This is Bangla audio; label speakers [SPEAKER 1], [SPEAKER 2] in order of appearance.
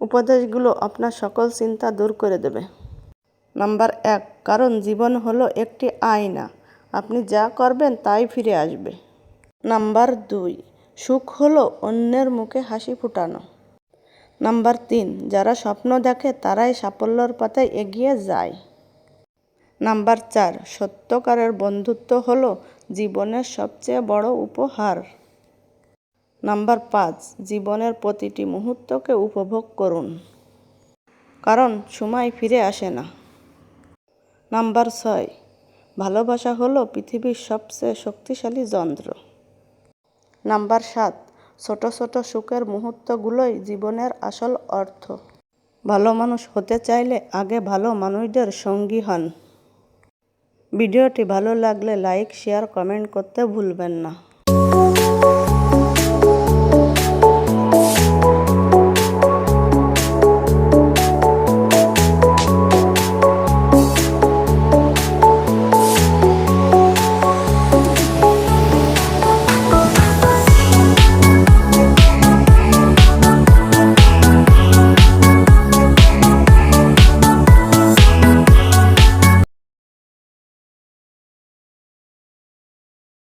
[SPEAKER 1] উপদেশগুলো আপনার সকল চিন্তা দূর করে দেবে। নাম্বার 1, কারণ জীবন হলো একটি আয়না, আপনি যা করবেন তাই ফিরে আসবে। নাম্বার 2, সুখ হলো অন্যের মুখে হাসি ফোটানো। নাম্বার 3, যারা স্বপ্ন দেখে তারাই সাফল্যের পথে এগিয়ে যায়। নাম্বার 4, সত্যকারের বন্ধুত্ব হলো জীবনের সবচেয়ে বড় উপহার। নাম্বার 5, জীবনের প্রতিটি মুহূর্তকে উপভোগ করুন, কারণ সময় ফিরে আসে না। নাম্বার 6, ভালোবাসা হলো পৃথিবীর সবচেয়ে শক্তিশালী যন্ত্র। নাম্বার 7, ছোট ছোট সুখের মুহূর্তগুলোই জীবনের আসল অর্থ। ভালো মানুষ হতে চাইলে আগে ভালো মানুষদের সঙ্গী হন। ভিডিওটি ভালো লাগলে লাইক, শেয়ার, কমেন্ট করতে ভুলবেন না।